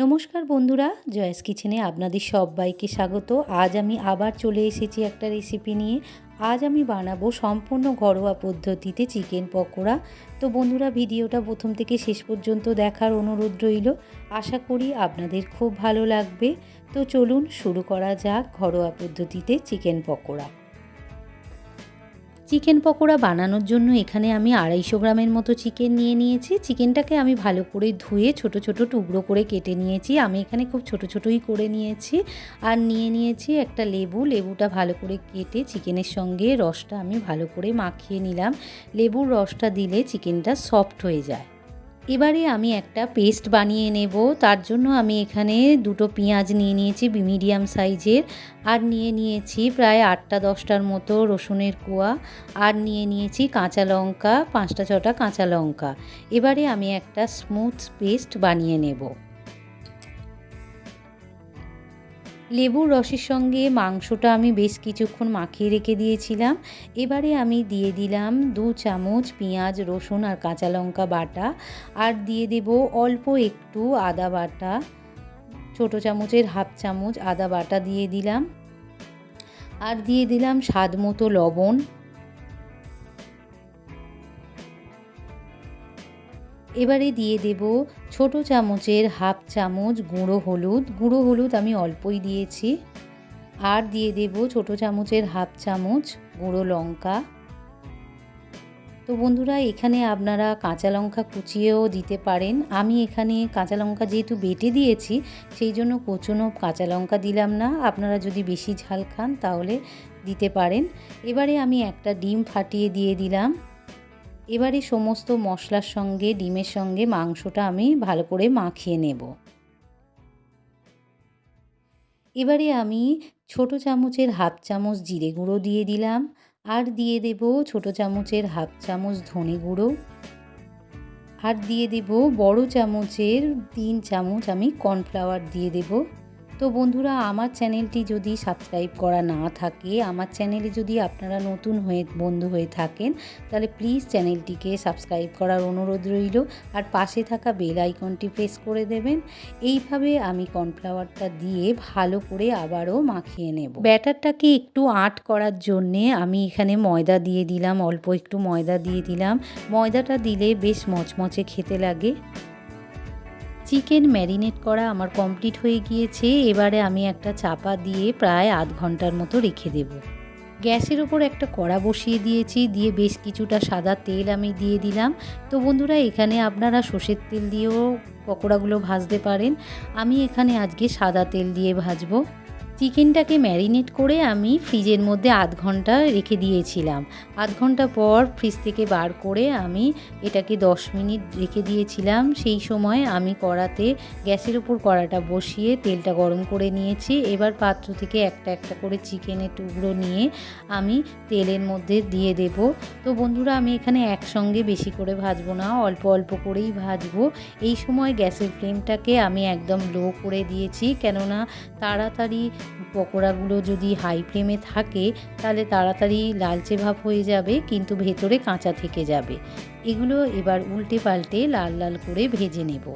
নমস্কার বন্ধুরা, জয়েস কিচেনে আপনাদের সবাইকে স্বাগত। আজ আমি আবার চলে এসেছি একটা রেসিপি নিয়ে। আজ আমি বানাবো সম্পূর্ণ ঘরোয়া পদ্ধতিতে চিকেন পকোড়া। তো বন্ধুরা, ভিডিওটা প্রথম থেকে শেষ পর্যন্ত দেখার অনুরোধ রইল। আশা করি আপনাদের খুব ভালো লাগবে। তো চলুন শুরু করা যাক ঘরোয়া পদ্ধতিতে চিকেন পকোড়া। চিকেন পকোড়া বানানোর জন্য এখানে আমি 250 গ্রামের মতো চিকেন নিয়ে নিয়েছি। চিকেনটাকে আমি ভালো করে ধুয়ে ছোট ছোট টুকরো করে কেটে নিয়েছি। আমি এখানে খুব ছোট ছোটই করে নিয়েছি। আর নিয়ে নিয়েছি একটা লেবু। লেবুটা ভালো করে কেটে চিকেনের সঙ্গে রসটা আমি ভালো করে মাখিয়ে নিলাম। লেবুর রসটা দিলে চিকেনটা সফট হয়ে যায়। এবারে আমি একটা পেস্ট বানিয়ে নেব। তার জন্য আমি এখানে দুটো পেঁয়াজ নিয়ে নিয়েছি মিডিয়াম সাইজের, আর নিয়ে নিয়েছি প্রায় 8-10টার মতো রসুনের কোয়া, আর নিয়ে নিয়েছি কাঁচা লঙ্কা 5-6টা কাঁচা লঙ্কা। এবারে আমি একটা স্মুথ পেস্ট বানিয়ে নেব। লেবুর রসের সঙ্গে মাংসটা আমি বেশ কিছুক্ষণ মাখিয়ে রেখে দিয়েছিলাম। এবারে আমি দিয়ে দিলাম 2 চামচ পেঁয়াজ, রসুন আর কাঁচা লঙ্কা বাটা, আর দিয়ে দেব অল্প একটু আদা বাটা, ছোটো চামচের হাফ চামচ আদা বাটা দিয়ে দিলাম, আর দিয়ে দিলাম স্বাদ মতো লবণ। এবারে দিয়ে দেব ছোটো চামচের হাফ চামচ গুঁড়ো হলুদ আমি অল্পই দিয়েছি, আর দিয়ে দেব ছোটো চামচের হাফ চামচ গুঁড়ো লঙ্কা। তো বন্ধুরা, এখানে আপনারা কাঁচা লঙ্কা কুচিয়েও দিতে পারেন। আমি এখানে কাঁচা লঙ্কা যেহেতু বেটে দিয়েছি, সেই জন্য কোচানো কাঁচা লঙ্কা দিলাম না। আপনারা যদি বেশি ঝাল খান তাহলে দিতে পারেন। এবারে আমি একটা ডিম ফাটিয়ে দিয়ে দিলাম। এবারে সমস্ত মশলার সঙ্গে ডিমের সঙ্গে মাংসটা আমি ভালো করে মাখিয়ে নেব। এবারে আমি ছোটো চামচের হাফ চামচ জিরে গুঁড়ো দিয়ে দিলাম, আর দিয়ে দেব ছোটো চামচের হাফ চামচ ধনে গুঁড়ো, আর দিয়ে দেব বড় চামচের 3 চামচ আমি কর্নফ্লাওয়ার দিয়ে দেব। তো বন্ধুরা, আমার চ্যানেলটি যদি সাবস্ক্রাইব করা না থাকে, আমার চ্যানেলে যদি আপনারা নতুন বন্ধু হয়ে থাকেন, তাহলে প্লিজ চ্যানেলটিকে সাবস্ক্রাইব করার অনুরোধ রইল, আর পাশে থাকা বেল আইকনটি প্রেস করে দেবেন। এইভাবে আমি কর্নফ্লাওয়ারটা দিয়ে ভালো করে আবারও মাখিয়ে নেব। ব্যাটারটাকে একটু আঁট করার জন্যে আমি এখানে ময়দা দিয়ে দিলাম, অল্প একটু ময়দা দিয়ে দিলাম। ময়দাটা দিলে বেশ মচমচে খেতে লাগে। চিকেন ম্যারিনেট করা আমার কমপ্লিট হয়ে গিয়েছে। এবারে আমি একটা চাপা দিয়ে প্রায় আধ ঘন্টার মতো রেখে দেব। গ্যাসের ওপর একটা কড়া বসিয়ে দিয়েছি, দিয়ে বেশ কিছুটা সাদা তেল আমি দিয়ে দিলাম। তো বন্ধুরা, এখানে আপনারা সর্ষের তেল দিয়েও পকোড়াগুলো ভাজতে পারেন। আমি এখানে আজকে সাদা তেল দিয়ে ভাজবো। চিকেনটাকে ম্যারিনেট করে আমি ফ্রিজের মধ্যে আধ ঘন্টা রেখে দিয়েছিলাম। আধ ঘন্টা পর ফ্রিজ থেকে বার করে আমি এটাকে 10 মিনিট রেখে দিয়েছিলাম। সেই সময় আমি গ্যাসের উপর কড়াটা বসিয়ে তেলটা গরম করে নিয়েছি। এবার পাত্র থেকে একটা একটা করে চিকেনের টুকরো নিয়ে আমি তেলের মধ্যে দিয়ে দেব। তো বন্ধুরা, আমি এখানে একসঙ্গে বেশি করে ভাজবো না, অল্প অল্প করেই ভাজবো। এই সময় গ্যাসের ফ্লেমটাকে আমি একদম লো করে দিয়েছি, কেননা তাড়াতাড়ি পকোড়াগুলো যদি হাই ফ্লেমে থাকে তাহলে তাড়াতাড়ি লালচে ভাব হয়ে যাবে, কিন্তু ভেতরে কাঁচা থেকে যাবে। এগুলো এবার উল্টে পাল্টে লাল লাল করে ভেজে নেব।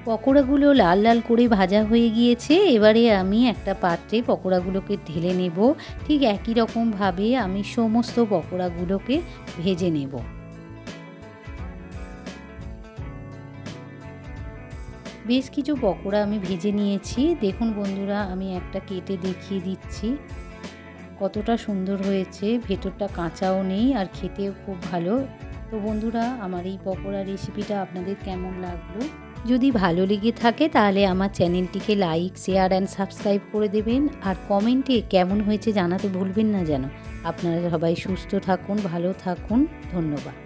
পকোড়াগুলো লাল লাল করে ভাজা হয়ে গিয়েছে। এবারে আমি একটা পাত্রে পকোড়াগুলোকে ঢেলে নেব। ঠিক একই রকমভাবে আমি সমস্ত পকোড়াগুলোকে ভেজে নেব। বেশ কিছু পকোড়া আমি ভেজে নিয়েছি। দেখুন বন্ধুরা, আমি একটা কেটে দেখিয়ে দিচ্ছি কতটা সুন্দর হয়েছে। ভেতরটা কাঁচাও নেই, আর খেতেও খুব ভালো। তো বন্ধুরা, আমার এই পকোড়া রেসিপিটা আপনাদের কেমন লাগলো? যদি ভালো লেগে থাকে তাহলে আমার চ্যানেলটিকে লাইক, শেয়ার অ্যান্ড সাবস্ক্রাইব করে দেবেন, আর কমেন্টে কেমন হয়েছে জানাতে ভুলবেন না যেন। আপনারা সবাই সুস্থ থাকুন, ভালো থাকুন। ধন্যবাদ।